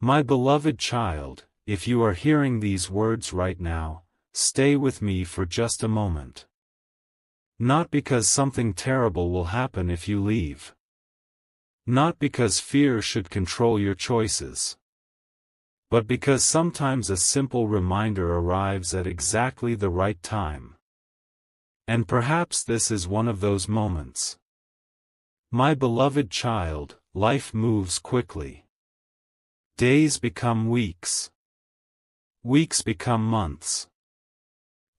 My beloved child, if you are hearing these words right now, stay with me for just a moment. Not because something terrible will happen if you leave. Not because fear should control your choices. But because sometimes a simple reminder arrives at exactly the right time. And perhaps this is one of those moments. My beloved child, life moves quickly. Days become weeks. Weeks become months.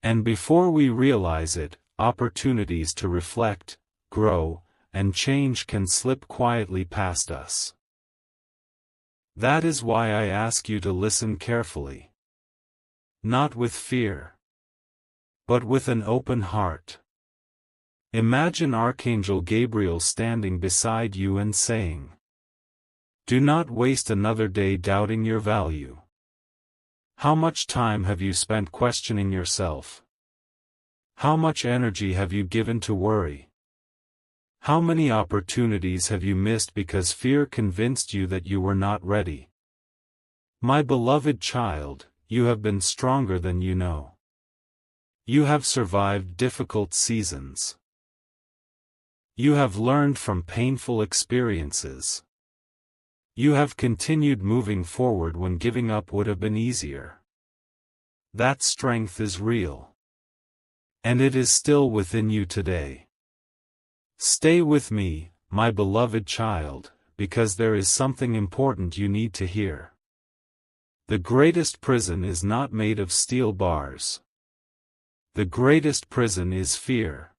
And before we realize it, opportunities to reflect, grow, and change can slip quietly past us. That is why I ask you to listen carefully. Not with fear, but with an open heart. Imagine Archangel Gabriel standing beside you and saying, "Do not waste another day doubting your value. How much time have you spent questioning yourself? How much energy have you given to worry? How many opportunities have you missed because fear convinced you that you were not ready? My beloved child, you have been stronger than you know. You have survived difficult seasons. You have learned from painful experiences. You have continued moving forward when giving up would have been easier. That strength is real. And it is still within you today. Stay with me, my beloved child, because there is something important you need to hear. The greatest prison is not made of steel bars. The greatest prison is fear.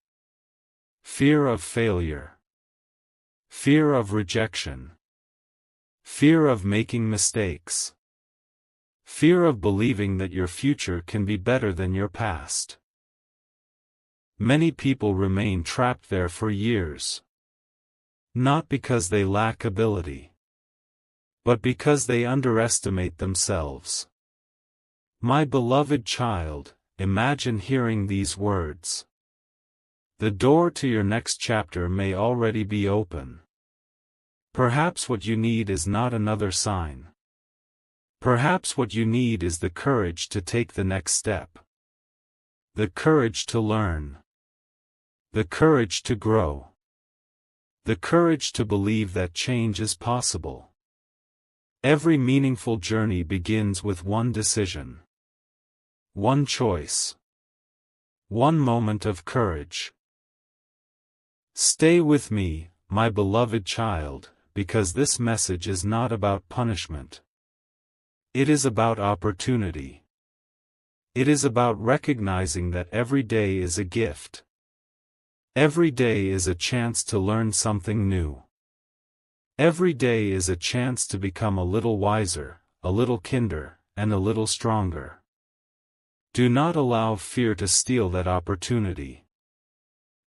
Fear of failure. Fear of rejection. Fear of making mistakes. Fear of believing that your future can be better than your past. Many people remain trapped there for years. Not because they lack ability, but because they underestimate themselves. My beloved child, imagine hearing these words. The door to your next chapter may already be open. Perhaps what you need is not another sign. Perhaps what you need is the courage to take the next step. The courage to learn. The courage to grow. The courage to believe that change is possible. Every meaningful journey begins with one decision. One choice. One moment of courage. Stay with me, my beloved child, because this message is not about punishment. It is about opportunity. It is about recognizing that every day is a gift. Every day is a chance to learn something new. Every day is a chance to become a little wiser, a little kinder, and a little stronger. Do not allow fear to steal that opportunity.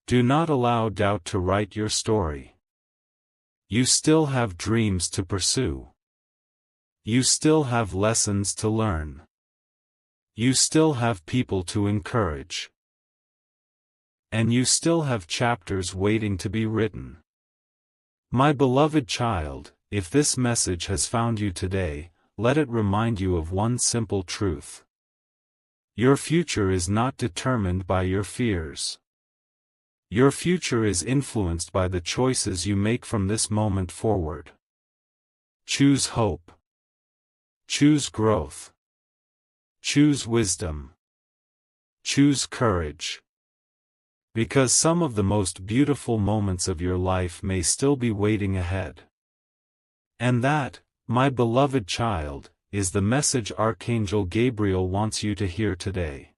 Do not allow doubt to write your story. You still have dreams to pursue. You still have lessons to learn. You still have people to encourage. And you still have chapters waiting to be written. My beloved child, if this message has found you today, let it remind you of one simple truth. Your future is not determined by your fears. Your future is influenced by the choices you make from this moment forward. Choose hope. Choose growth. Choose wisdom. Choose courage. Because some of the most beautiful moments of your life may still be waiting ahead. And that, my beloved child, is the message Archangel Gabriel wants you to hear today.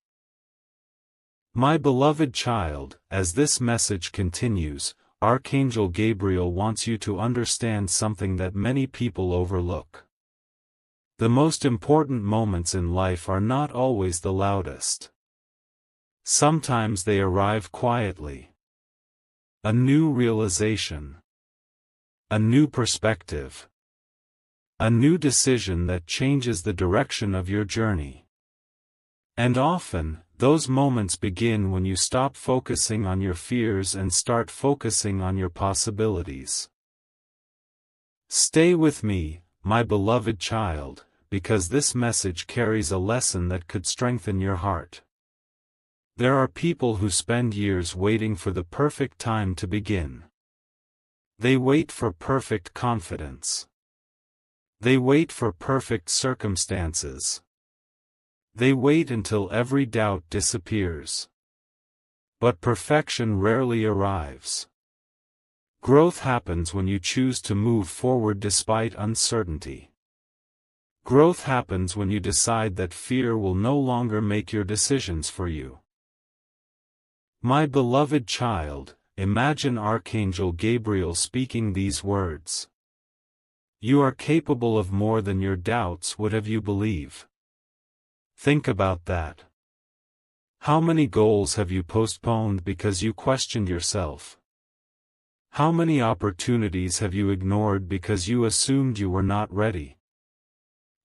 My beloved child, as this message continues, Archangel Gabriel wants you to understand something that many people overlook. The most important moments in life are not always the loudest. Sometimes they arrive quietly. A new realization. A new perspective. A new decision that changes the direction of your journey. And often, those moments begin when you stop focusing on your fears and start focusing on your possibilities. Stay with me, my beloved child, because this message carries a lesson that could strengthen your heart. There are people who spend years waiting for the perfect time to begin. They wait for perfect confidence. They wait for perfect circumstances. They wait until every doubt disappears. But perfection rarely arrives. Growth happens when you choose to move forward despite uncertainty. Growth happens when you decide that fear will no longer make your decisions for you. My beloved child, imagine Archangel Gabriel speaking these words. You are capable of more than your doubts would have you believe. Think about that. How many goals have you postponed because you questioned yourself? How many opportunities have you ignored because you assumed you were not ready?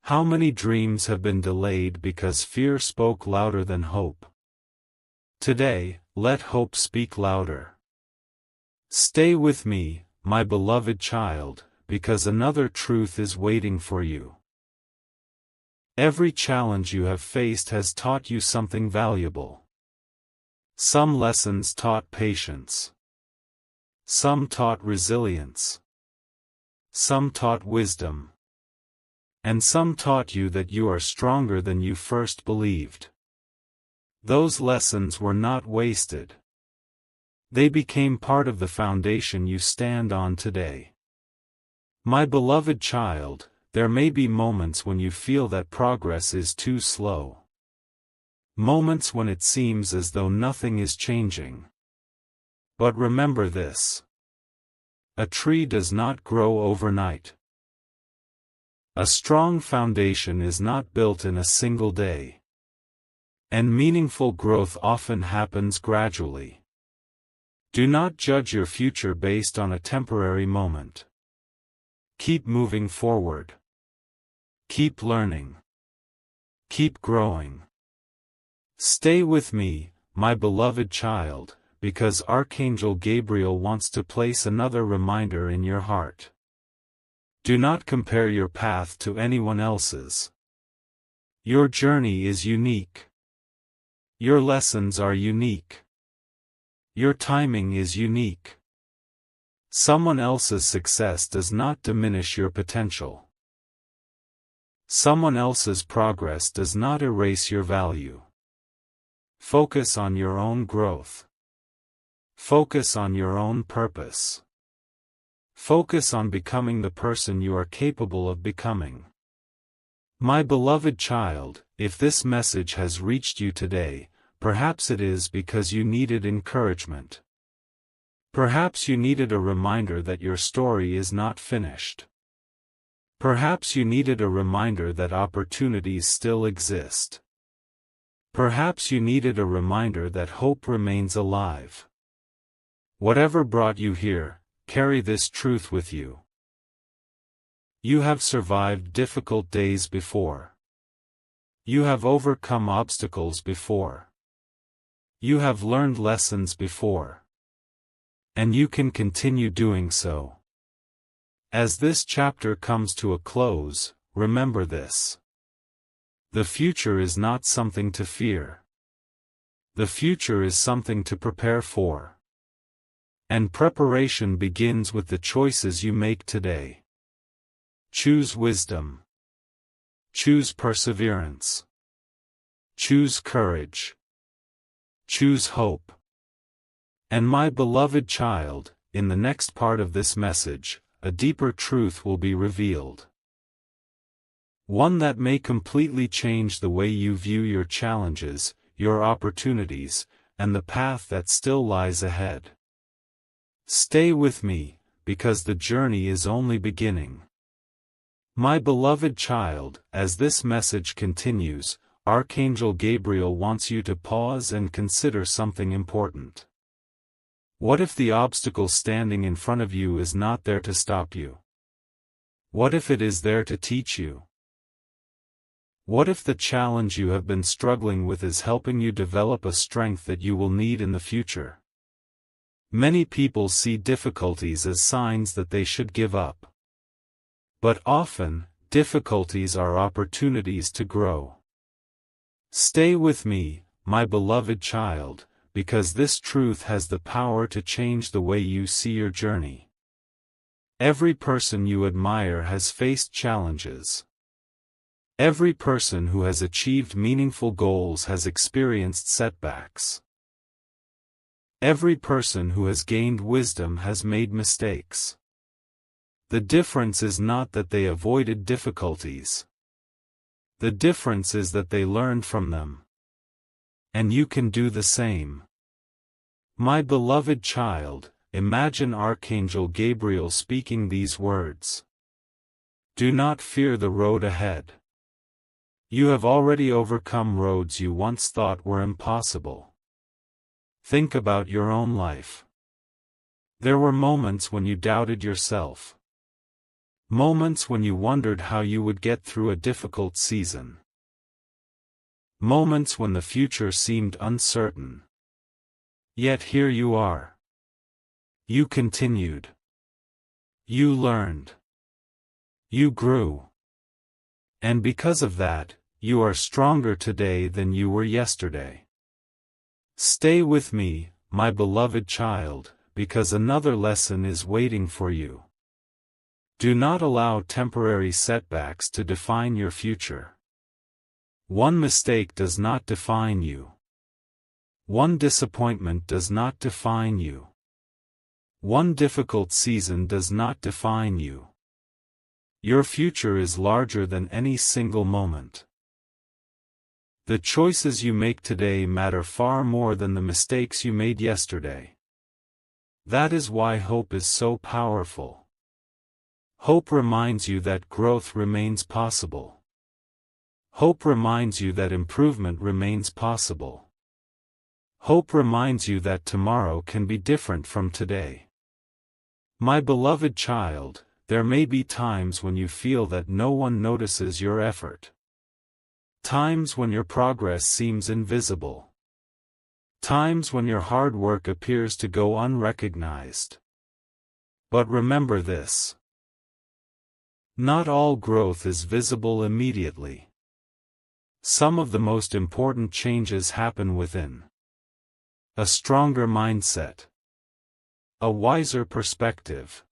How many dreams have been delayed because fear spoke louder than hope? Today, let hope speak louder. Stay with me, my beloved child, because another truth is waiting for you. Every challenge you have faced has taught you something valuable. Some lessons taught patience. Some taught resilience. Some taught wisdom. And some taught you that you are stronger than you first believed. Those lessons were not wasted. They became part of the foundation you stand on today. My beloved child, there may be moments when you feel that progress is too slow. Moments when it seems as though nothing is changing. But remember this. A tree does not grow overnight. A strong foundation is not built in a single day. And meaningful growth often happens gradually. Do not judge your future based on a temporary moment. Keep moving forward. Keep learning. Keep growing. Stay with me, my beloved child, because Archangel Gabriel wants to place another reminder in your heart. Do not compare your path to anyone else's. Your journey is unique. Your lessons are unique. Your timing is unique. Someone else's success does not diminish your potential. Someone else's progress does not erase your value. Focus on your own growth. Focus on your own purpose. Focus on becoming the person you are capable of becoming. My beloved child, if this message has reached you today, perhaps it is because you needed encouragement. Perhaps you needed a reminder that your story is not finished. Perhaps you needed a reminder that opportunities still exist. Perhaps you needed a reminder that hope remains alive. Whatever brought you here, carry this truth with you. You have survived difficult days before. You have overcome obstacles before. You have learned lessons before. And you can continue doing so. As this chapter comes to a close, remember this. The future is not something to fear. The future is something to prepare for. And preparation begins with the choices you make today. Choose wisdom. Choose perseverance. Choose courage. Choose hope. And my beloved child, in the next part of this message, a deeper truth will be revealed. One that may completely change the way you view your challenges, your opportunities, and the path that still lies ahead. Stay with me, because the journey is only beginning. My beloved child, as this message continues, Archangel Gabriel wants you to pause and consider something important. What if the obstacle standing in front of you is not there to stop you? What if it is there to teach you? What if the challenge you have been struggling with is helping you develop a strength that you will need in the future? Many people see difficulties as signs that they should give up. But often, Difficulties are opportunities to grow. Stay with me, my beloved child, because this truth has the power to change the way you see your journey. Every person you admire has faced challenges. Every person who has achieved meaningful goals has experienced setbacks. Every person who has gained wisdom has made mistakes. The difference is not that they avoided difficulties. The difference is that they learned from them. And you can do the same. My beloved child, imagine Archangel Gabriel speaking these words. Do not fear the road ahead. You have already overcome roads you once thought were impossible. Think about your own life. There were moments when you doubted yourself. Moments when you wondered how you would get through a difficult season. Moments when the future seemed uncertain. Yet here you are. You continued. You learned. You grew. And because of that, you are stronger today than you were yesterday. Stay with me, my beloved child, because another lesson is waiting for you. Do not allow temporary setbacks to define your future. One mistake does not define you. One disappointment does not define you. One difficult season does not define you. Your future is larger than any single moment. The choices you make today matter far more than the mistakes you made yesterday. That is why hope is so powerful. Hope reminds you that growth remains possible. Hope reminds you that improvement remains possible. Hope reminds you that tomorrow can be different from today. My beloved child, there may be times when you feel that no one notices your effort. Times when your progress seems invisible. Times when your hard work appears to go unrecognized. But remember this. Not all growth is visible immediately. Some of the most important changes happen within. A stronger mindset. A wiser perspective.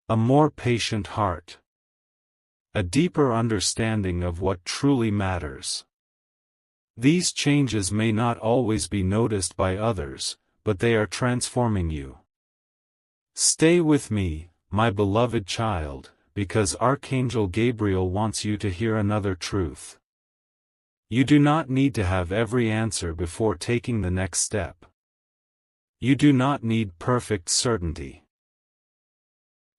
A more patient heart. A deeper understanding of what truly matters. These changes may not always be noticed by others, but they are transforming you. Stay with me, my beloved child, because Archangel Gabriel wants you to hear another truth. You do not need to have every answer before taking the next step. You do not need perfect certainty.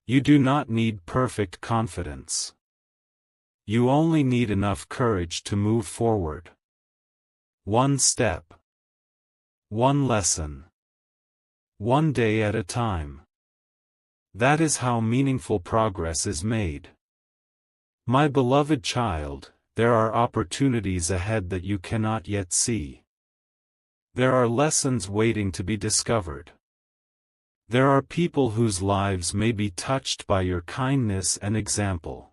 You do not need perfect confidence. You only need enough courage to move forward. One step. One lesson. One day at a time. That is how meaningful progress is made. My beloved child, there are opportunities ahead that you cannot yet see. There are lessons waiting to be discovered. There are people whose lives may be touched by your kindness and example.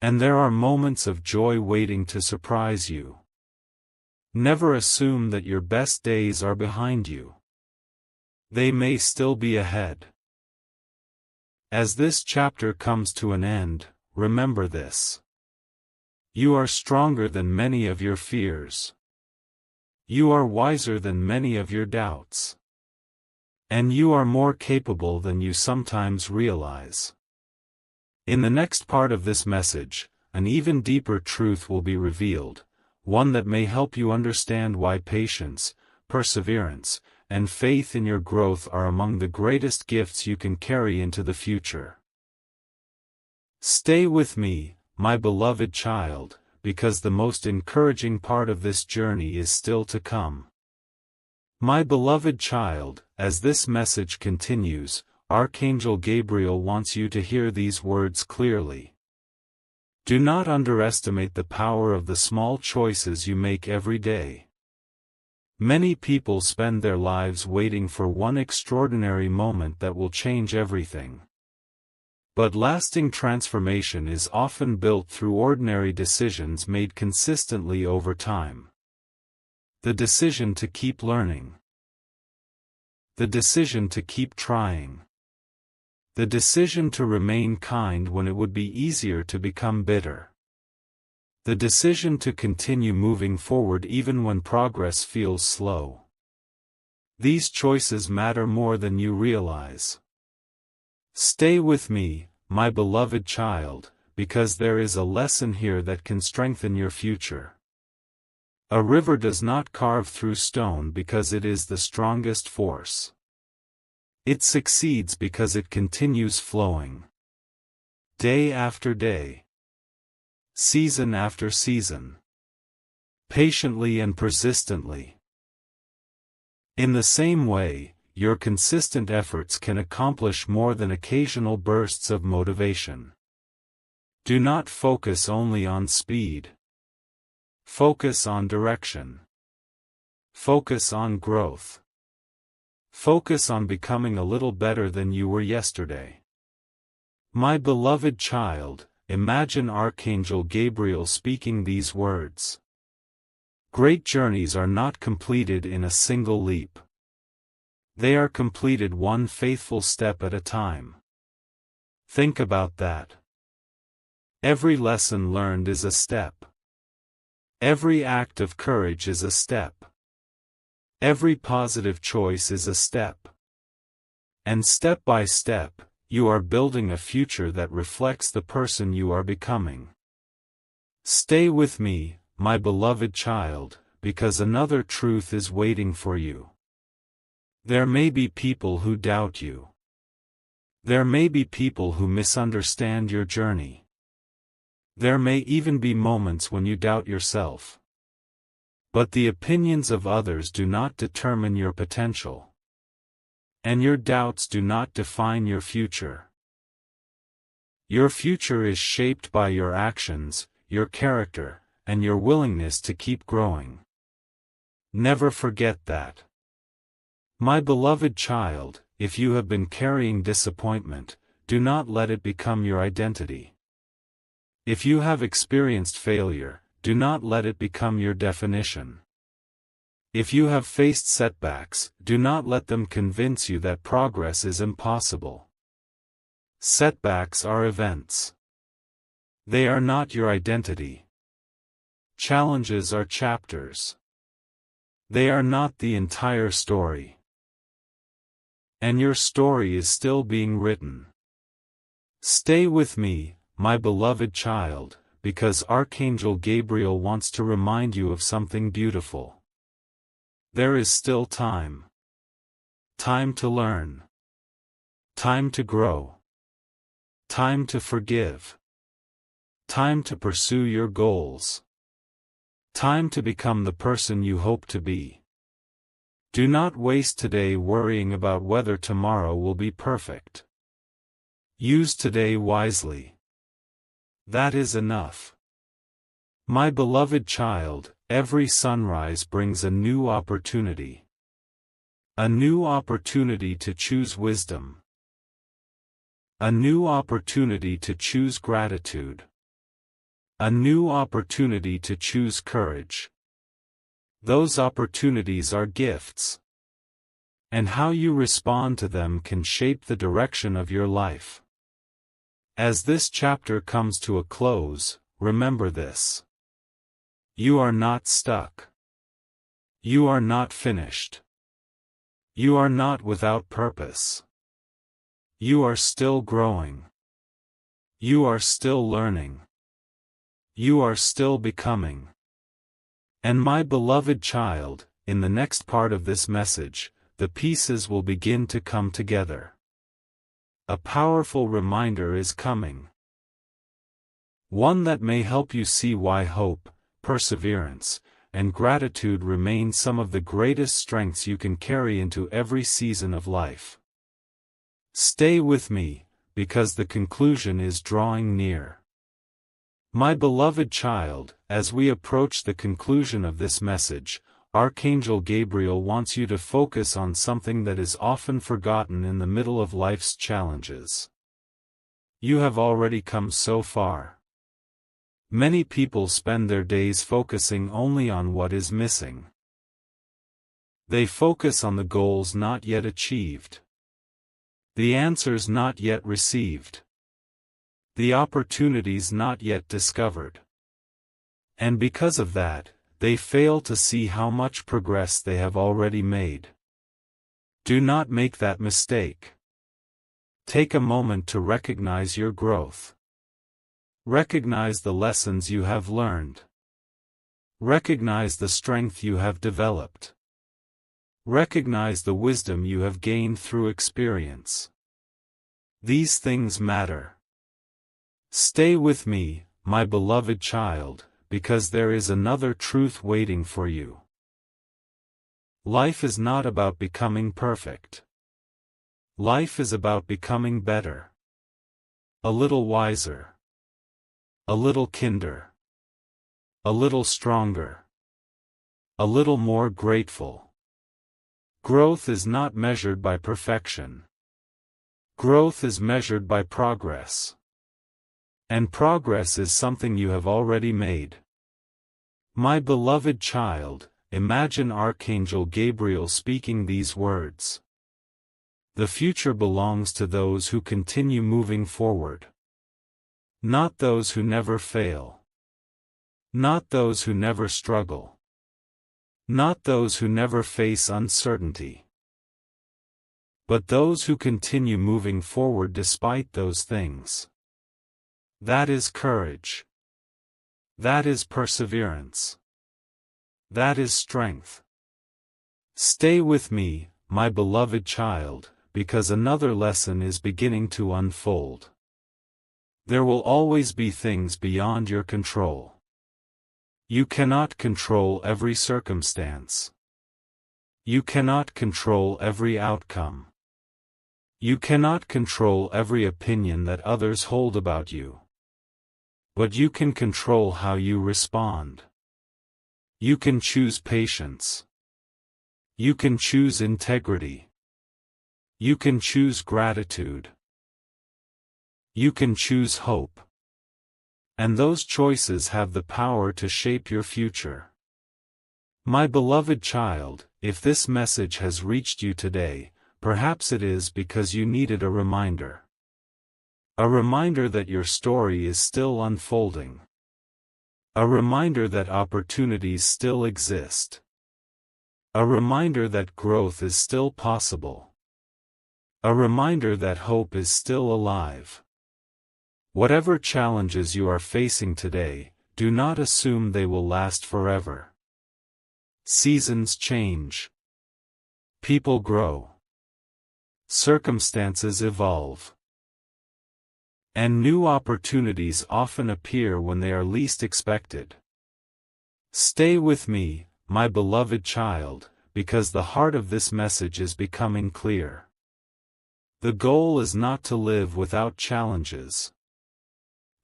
And there are moments of joy waiting to surprise you. Never assume that your best days are behind you. They may still be ahead. As this chapter comes to an end, remember this. You are stronger than many of your fears. You are wiser than many of your doubts. And you are more capable than you sometimes realize. In the next part of this message, an even deeper truth will be revealed, one that may help you understand why patience, perseverance, and faith in your growth are among the greatest gifts you can carry into the future. Stay with me, my beloved child, because the most encouraging part of this journey is still to come. My beloved child, as this message continues, Archangel Gabriel wants you to hear these words clearly. Do not underestimate the power of the small choices you make every day. Many people spend their lives waiting for one extraordinary moment that will change everything. But lasting transformation is often built through ordinary decisions made consistently over time. The decision to keep learning. The decision to keep trying. The decision to remain kind when it would be easier to become bitter. The decision to continue moving forward even when progress feels slow. These choices matter more than you realize. Stay with me, my beloved child, because there is a lesson here that can strengthen your future. A river does not carve through stone because it is the strongest force. It succeeds because it continues flowing. Day after day. Season after season. Patiently and persistently. In the same way, your consistent efforts can accomplish more than occasional bursts of motivation. Do not focus only on speed. Focus on direction. Focus on growth. Focus on becoming a little better than you were yesterday. My beloved child, imagine Archangel Gabriel speaking these words. Great journeys are not completed in a single leap. They are completed one faithful step at a time. Think about that. Every lesson learned is a step. Every act of courage is a step. Every positive choice is a step. And step by step, you are building a future that reflects the person you are becoming. Stay with me, my beloved child, because another truth is waiting for you. There may be people who doubt you. There may be people who misunderstand your journey. There may even be moments when you doubt yourself. But the opinions of others do not determine your potential. And your doubts do not define your future. Your future is shaped by your actions, your character, and your willingness to keep growing. Never forget that. My beloved child, if you have been carrying disappointment, do not let it become your identity. If you have experienced failure, do not let it become your definition. If you have faced setbacks, do not let them convince you that progress is impossible. Setbacks are events. They are not your identity. Challenges are chapters. They are not the entire story. And your story is still being written. Stay with me, my beloved child, because Archangel Gabriel wants to remind you of something beautiful. There is still time. Time to learn. Time to grow. Time to forgive. Time to pursue your goals. Time to become the person you hope to be. Do not waste today worrying about whether tomorrow will be perfect. Use today wisely. That is enough. My beloved child, every sunrise brings a new opportunity. A new opportunity to choose wisdom. A new opportunity to choose gratitude. A new opportunity to choose courage. Those opportunities are gifts. And how you respond to them can shape the direction of your life. As this chapter comes to a close, remember this. You are not stuck. You are not finished. You are not without purpose. You are still growing. You are still learning. You are still becoming. And my beloved child, in the next part of this message, the pieces will begin to come together. A powerful reminder is coming. One that may help you see why hope, perseverance, and gratitude remain some of the greatest strengths you can carry into every season of life. Stay with me, because the conclusion is drawing near. My beloved child, as we approach the conclusion of this message, Archangel Gabriel wants you to focus on something that is often forgotten in the middle of life's challenges. You have already come so far. Many people spend their days focusing only on what is missing. They focus on the goals not yet achieved, the answers not yet received, the opportunities not yet discovered. And because of that, they fail to see how much progress they have already made. Do not make that mistake. Take a moment to recognize your growth. Recognize the lessons you have learned. Recognize the strength you have developed. Recognize the wisdom you have gained through experience. These things matter. Stay with me, my beloved child, because there is another truth waiting for you. Life is not about becoming perfect. Life is about becoming better. A little wiser. A little kinder. A little stronger. A little more grateful. Growth is not measured by perfection. Growth is measured by progress. And progress is something you have already made. My beloved child, imagine Archangel Gabriel speaking these words. The future belongs to those who continue moving forward. Not those who never fail. Not those who never struggle. Not those who never face uncertainty. But those who continue moving forward despite those things. That is courage. That is perseverance. That is strength. Stay with me, my beloved child, because another lesson is beginning to unfold. There will always be things beyond your control. You cannot control every circumstance. You cannot control every outcome. You cannot control every opinion that others hold about you. But you can control how you respond. You can choose patience. You can choose integrity. You can choose gratitude. You can choose hope. And those choices have the power to shape your future. My beloved child, if this message has reached you today, perhaps it is because you needed a reminder. A reminder that your story is still unfolding. A reminder that opportunities still exist. A reminder that growth is still possible. A reminder that hope is still alive. Whatever challenges you are facing today, do not assume they will last forever. Seasons change. People grow. Circumstances evolve. And new opportunities often appear when they are least expected. Stay with me, my beloved child, because the heart of this message is becoming clear. The goal is not to live without challenges.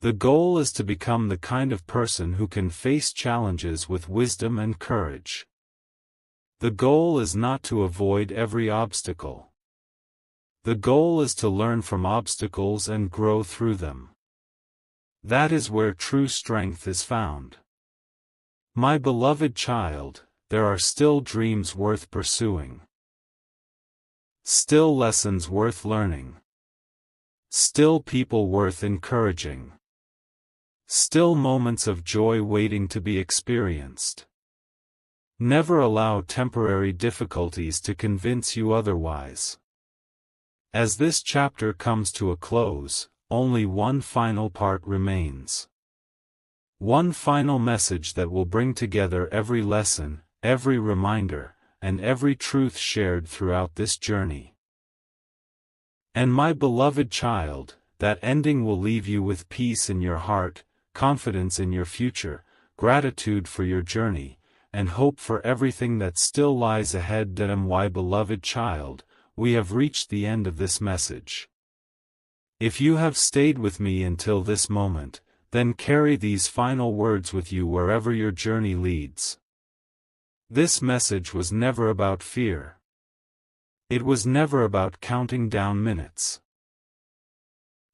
The goal is to become the kind of person who can face challenges with wisdom and courage. The goal is not to avoid every obstacle. The goal is to learn from obstacles and grow through them. That is where true strength is found. My beloved child, there are still dreams worth pursuing. Still lessons worth learning. Still people worth encouraging. Still moments of joy waiting to be experienced. Never allow temporary difficulties to convince you otherwise. As this chapter comes to a close, only one final part remains. One final message that will bring together every lesson, every reminder, and every truth shared throughout this journey. And my beloved child, that ending will leave you with peace in your heart, confidence in your future, gratitude for your journey, and hope for everything that still lies ahead. My beloved child, we have reached the end of this message. If you have stayed with me until this moment, then carry these final words with you wherever your journey leads. This message was never about fear. It was never about counting down minutes.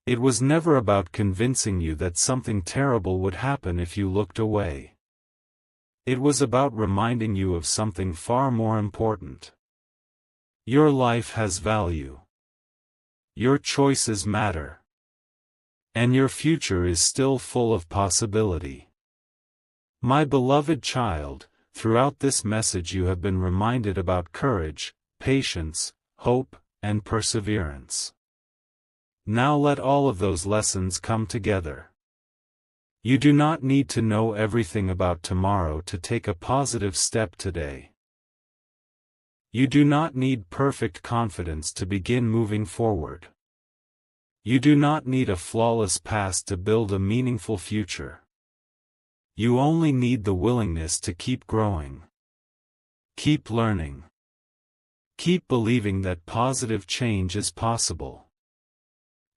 It was never about convincing you that something terrible would happen if you looked away. It was about reminding you of something far more important. Your life has value. Your choices matter. And your future is still full of possibility. My beloved child, throughout this message you have been reminded about courage, patience, hope, and perseverance. Now let all of those lessons come together. You do not need to know everything about tomorrow to take a positive step today. You do not need perfect confidence to begin moving forward. You do not need a flawless past to build a meaningful future. You only need the willingness to keep growing. Keep learning. Keep believing that positive change is possible.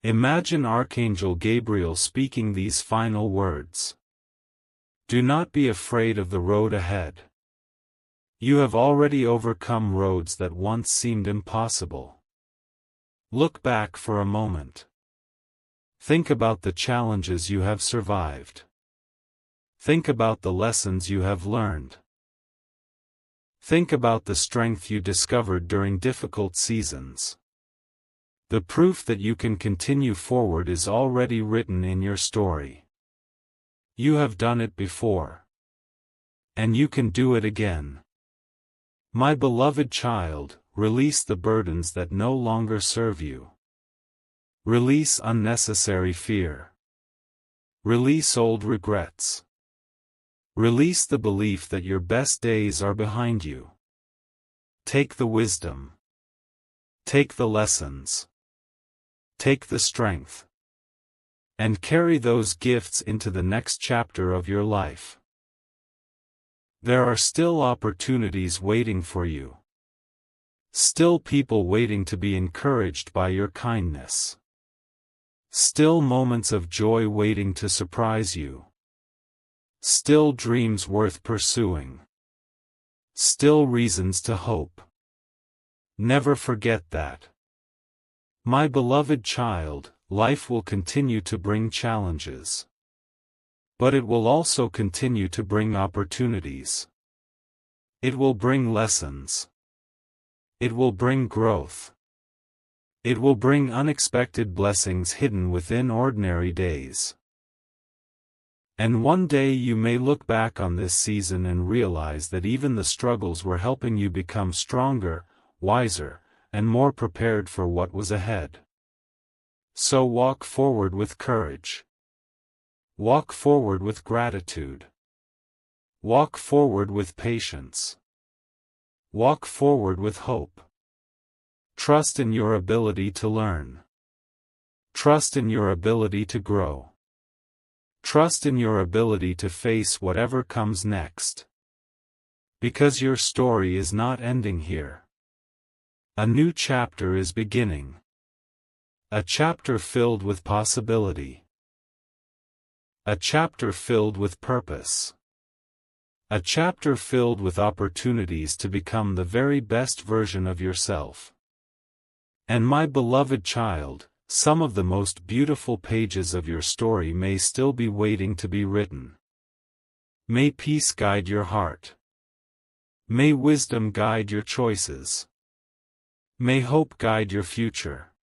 Imagine Archangel Gabriel speaking these final words. Do not be afraid of the road ahead. You have already overcome roads that once seemed impossible. Look back for a moment. Think about the challenges you have survived. Think about the lessons you have learned. Think about the strength you discovered during difficult seasons. The proof that you can continue forward is already written in your story. You have done it before. And you can do it again. My beloved child, release the burdens that no longer serve you. Release unnecessary fear. Release old regrets. Release the belief that your best days are behind you. Take the wisdom. Take the lessons. Take the strength. And carry those gifts into the next chapter of your life. There are still opportunities waiting for you. Still people waiting to be encouraged by your kindness. Still moments of joy waiting to surprise you. Still dreams worth pursuing. Still reasons to hope. Never forget that. My beloved child, life will continue to bring challenges. But it will also continue to bring opportunities. It will bring lessons. It will bring growth. It will bring unexpected blessings hidden within ordinary days. And one day you may look back on this season and realize that even the struggles were helping you become stronger, wiser, and more prepared for what was ahead. So walk forward with courage. Walk forward with gratitude. Walk forward with patience. Walk forward with hope. Trust in your ability to learn. Trust in your ability to grow. Trust in your ability to face whatever comes next. Because your story is not ending here. A new chapter is beginning. A chapter filled with possibility. A chapter filled with purpose. A chapter filled with opportunities to become the very best version of yourself. And my beloved child, some of the most beautiful pages of your story may still be waiting to be written. May peace guide your heart. May wisdom guide your choices. May hope guide your future.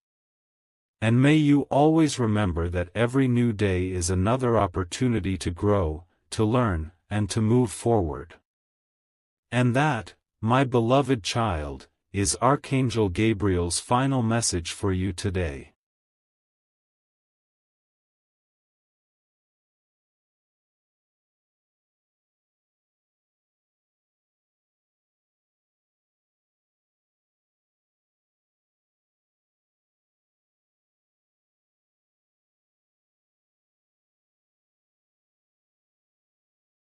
And may you always remember that every new day is another opportunity to grow, to learn, and to move forward. And that, my beloved child, is Archangel Gabriel's final message for you today.